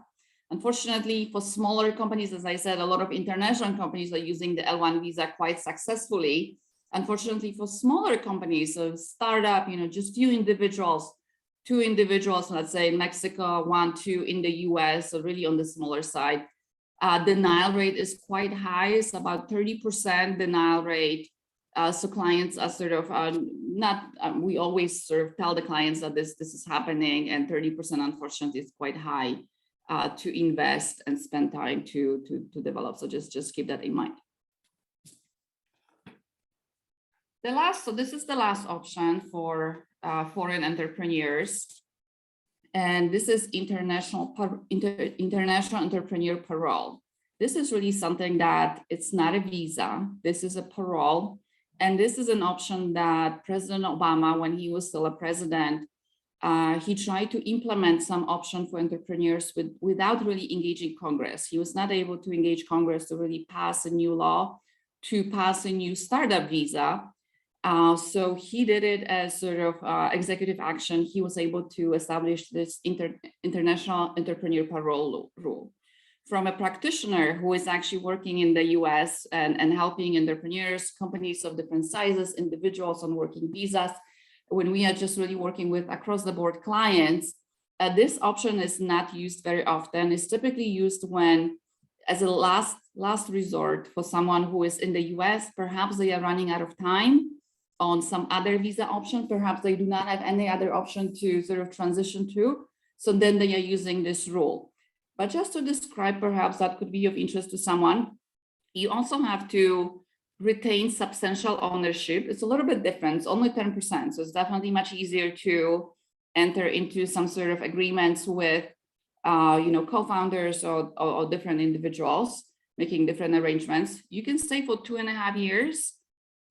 Unfortunately, for smaller companies, as I said, a lot of international companies are using the L1 visa quite successfully. Unfortunately, for smaller companies, so startup, just few individuals, 2 individuals, let's say in Mexico, 1, 2 in the US, so really on the smaller side, denial rate is quite high. It's about 30% denial rate. So clients are sort of we always sort of tell the clients that this is happening, and 30% unfortunately is quite high to invest and spend time to develop. So just keep that in mind. So this is the last option for foreign entrepreneurs. And this is international entrepreneur parole. This is really something that it's not a visa. This is a parole. And this is an option that President Obama, when he was still a president, he tried to implement some option for entrepreneurs without really engaging Congress. He was not able to engage Congress to really pass a new law, to pass a new startup visa. So he did it as sort of executive action. He was able to establish this international entrepreneur parole rule. From a practitioner who is actually working in the US and helping entrepreneurs, companies of different sizes, individuals on working visas, when we are just really working with across the board clients, this option is not used very often. It's typically used when, as a last resort for someone who is in the US, perhaps they are running out of time on some other visa option, perhaps they do not have any other option to sort of transition to, so then they are using this rule. But just to describe, perhaps that could be of interest to someone, you also have to retain substantial ownership. It's a little bit different, it's only 10%. So it's definitely much easier to enter into some sort of agreements with co-founders or different individuals making different arrangements. You can stay for 2.5 years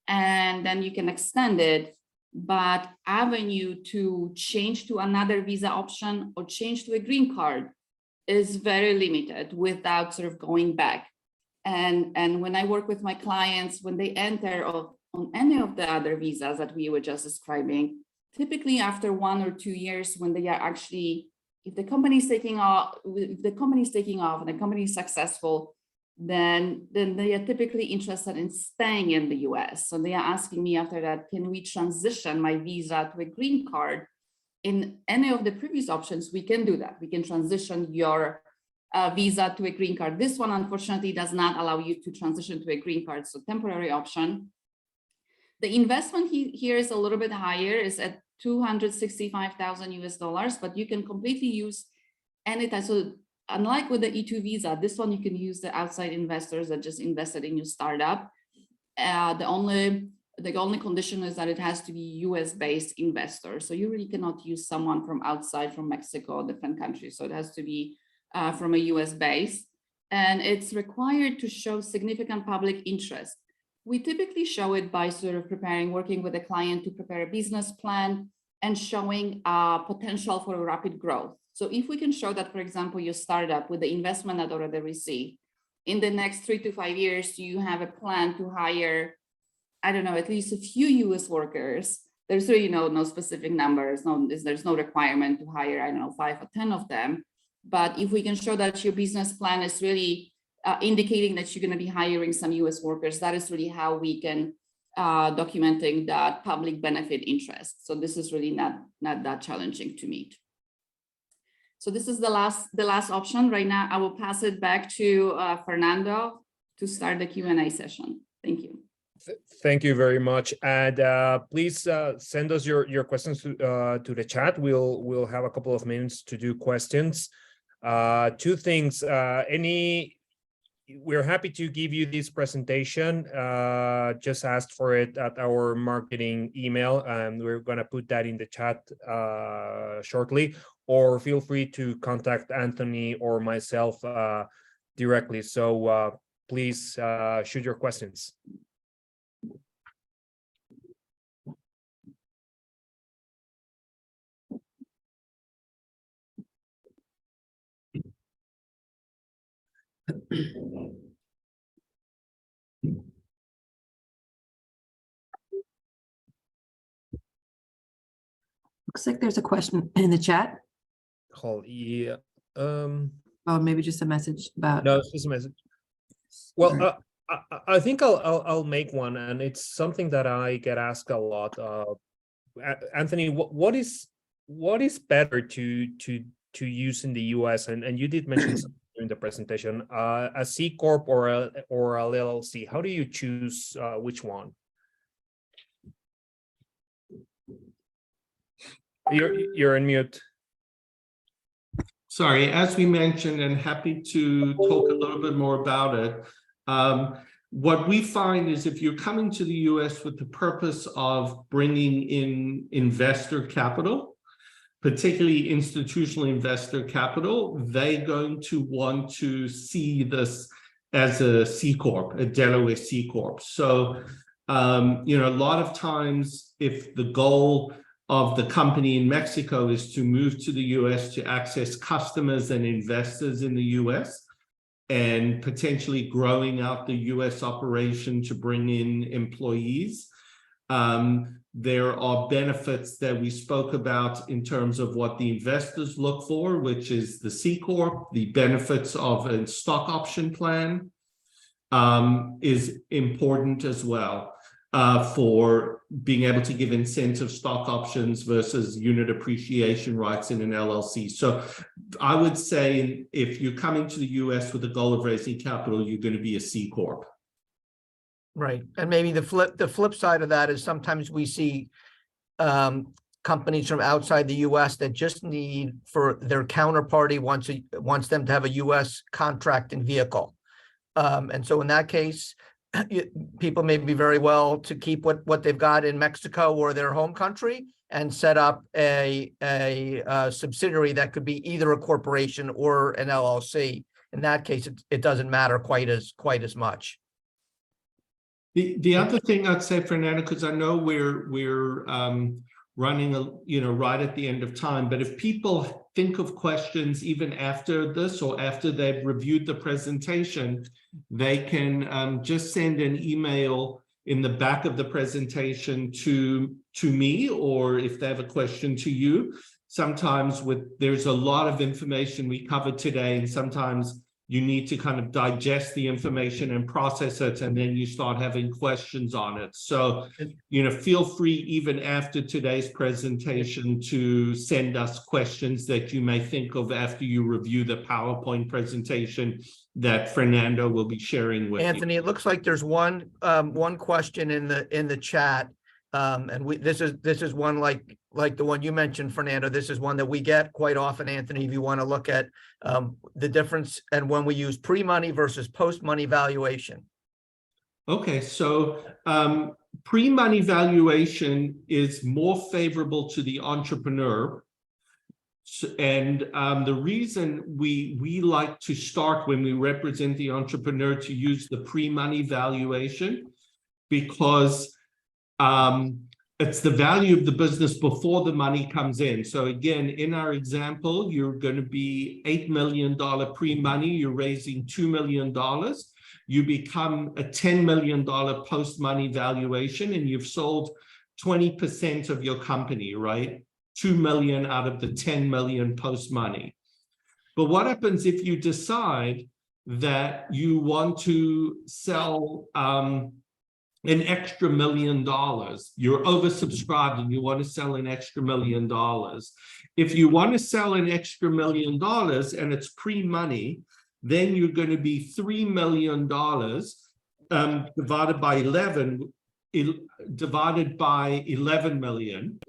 and then you can extend it, but avenue to change to another visa option or change to a green card is very limited without sort of going back. And when I work with my clients, when they enter on any of the other visas that we were just describing, typically after 1 or 2 years, when they are actually, if the company is taking off, and the company is successful, then they are typically interested in staying in the US. So they are asking me after that, can we transition my visa to a green card? In any of the previous options, we can do that. We can transition your visa to a green card. This one, unfortunately, does not allow you to transition to a green card, so temporary option. The investment here is a little bit higher, is at $265,000 US, but you can completely use any time. So unlike with the E2 visa, this one you can use the outside investors that just invested in your startup. The only The only condition is that it has to be US-based investor. So you really cannot use someone from outside, from Mexico, different countries. So it has to be from a US base. And it's required to show significant public interest. We typically show it by sort of working with a client to prepare a business plan and showing potential for rapid growth. So if we can show that, for example, your startup with the investment that already received, in the next 3 to 5 years, you have a plan to hire, I don't know, at least a few US workers. There's really no specific numbers. There's no requirement to hire, I don't know, 5 or 10 of them. But if we can show that your business plan is really indicating that you're going to be hiring some US workers, that is really how we can documenting that public benefit interest. So this is really not that challenging to meet. So this is the last option. Right now, I will pass it back to Fernando to start the Q&A session. Thank you. Thank you very much. And please send us your questions to the chat. We'll have a couple of minutes to do questions. 2 things. We're happy to give you this presentation. Just ask for it at our marketing email, and we're going to put that in the chat shortly. Or feel free to contact Anthony or myself directly. So please shoot your questions. Looks like there's a question in the chat. Yeah. Oh, maybe just a message about. No, it's just a message. Well, I think I'll make one, and it's something that I get asked a lot. Anthony, what is better to use in the US? And you did mention something during the presentation, a C Corp or a LLC. How do you choose which one? You're on mute. Sorry, as we mentioned, and happy to talk a little bit more about it. What we find is if you're coming to the US with the purpose of bringing in investor capital, particularly institutional investor capital, they're going to want to see this as a C Corp, a Delaware C Corp. So, a lot of times if the goal of the company in Mexico is to move to the US to access customers and investors in the US and potentially growing out the US operation to bring in employees. There are benefits that we spoke about in terms of what the investors look for, which is the C Corp, the benefits of a stock option plan is important as well. For being able to give incentive stock options versus unit appreciation rights in an LLC. So I would say if you're coming to the US with the goal of raising capital, you're going to be a C Corp. Right. And maybe the flip side of that is sometimes we see companies from outside the US that just need for their counterparty wants them to have a US contracting vehicle. And so in that case, people may be very well to keep what they've got in Mexico or their home country and set up a subsidiary that could be either a corporation or an LLC. In that case, it doesn't matter quite as much. The other thing I'd say, Fernando, because I know we're running right at the end of time, but if people think of questions even after this or after they've reviewed the presentation, they can just send an email in the back of the presentation to me, or if they have a question to you. Sometimes there's a lot of information we covered today, and sometimes you need to kind of digest the information and process it, and then you start having questions on it. So, feel free even after today's presentation to send us questions that you may think of after you review the PowerPoint presentation that Fernando will be sharing with Anthony, you. it looks like there's one question in the chat. And this is one like the one you mentioned, Fernando. This is one that we get quite often, Anthony, if you want to look at the difference and when we use pre-money versus post-money valuation. Okay, so pre-money valuation is more favorable to the entrepreneur. And the reason we like to start when we represent the entrepreneur to use the pre-money valuation, because it's the value of the business before the money comes in. So again, in our example, you're going to be $8 million pre-money, you're raising $2 million. You become a $10 million post-money valuation, and you've sold 20% of your company, right? 2 million out of the 10 million post-money. But what happens if you decide that you want to sell an extra $1 million? You're oversubscribed and you want to sell an extra $1 million. If you want to sell an extra $1 million and it's pre-money, then you're going to be $3 million divided by 11 million.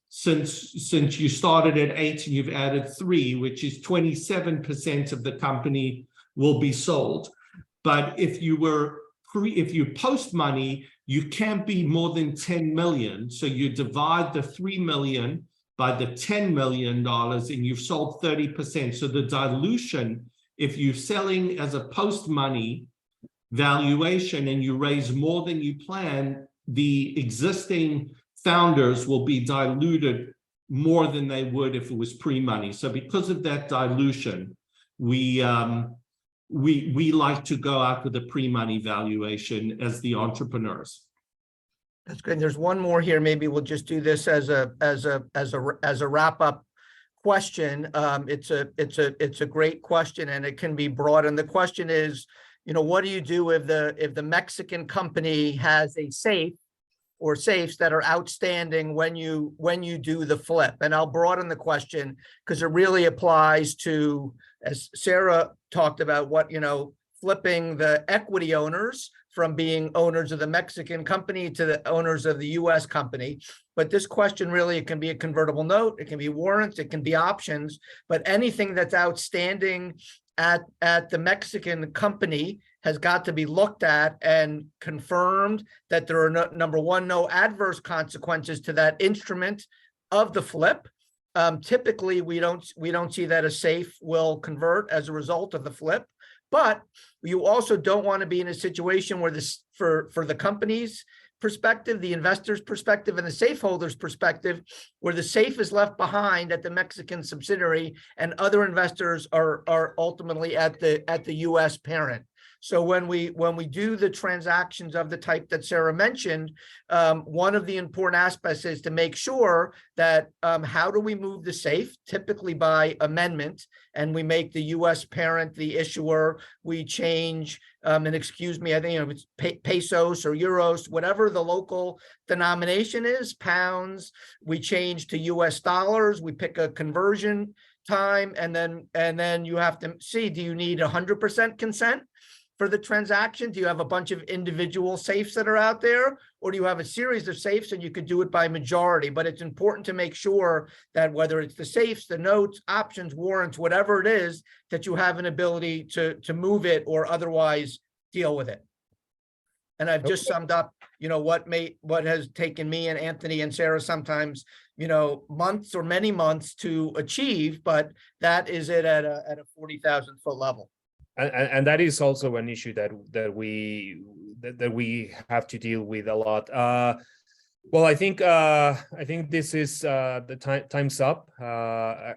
Since you started at 8 and you've added 3, which is 27% of the company will be sold. But if you post money, you can't be more than 10 million. So you divide the 3 million by the $10 million and you've sold 30%. So the dilution, if you're selling as a post money valuation and you raise more than you plan, the existing founders will be diluted more than they would if it was pre-money. So because of that dilution, we like to go out with a pre-money valuation as the entrepreneurs. That's good. There's one more here. Maybe we'll just do this as a wrap-up question. It's a great question, and it can be broad. And the question is, what do you do if the Mexican company has a safe or safes that are outstanding when you do the flip? And I'll broaden the question because it really applies to, as Sarah talked about, flipping the equity owners from being owners of the Mexican company to the owners of the US company. But this question really, it can be a convertible note, it can be warrants, it can be options, but anything that's outstanding at the Mexican company has got to be looked at and confirmed that there are number one, no adverse consequences to that instrument of the flip. Typically, we don't see that a safe will convert as a result of the flip, but you also don't want to be in a situation where this, for the company's perspective, the investor's perspective, and the safe holder's perspective, where the safe is left behind at the Mexican subsidiary and other investors are ultimately at the US parent. So when we do the transactions of the type that Sarah mentioned, one of the important aspects is to make sure that how do we move the safe, typically by amendment, and we make the U.S. parent the issuer. We change, and excuse me, I think it's pesos or euros, whatever the local denomination is, pounds. We change to U.S. dollars. We pick a conversion time, and then you have to see: do you need 100% consent for the transaction? Do you have a bunch of individual safes that are out there, or do you have a series of safes and you could do it by majority? But it's important to make sure that whether it's the safes, the notes, options, warrants, whatever it is, that you have an ability to move it or otherwise deal with it. And I've just summed up, what has taken me and Anthony and Sarah sometimes, months or many months to achieve, but that is it at a 40,000 foot level. And that is also an issue that we have to deal with a lot. Well, I think this is the time's up.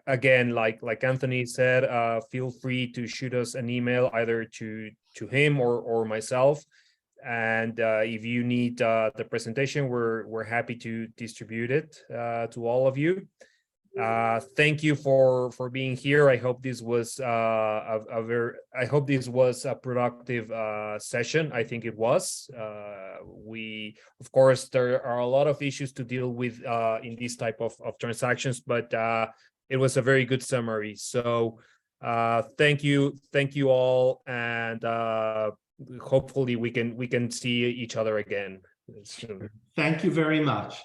Again, like Anthony said, feel free to shoot us an email either to him or myself. And if you need the presentation, we're happy to distribute it to all of you. Thank you for being here. I hope this was a productive session. I think it was. Of course, there are a lot of issues to deal with in this type of transactions, but it was a very good summary. So thank you all, and hopefully we can see each other again soon. Thank you very much.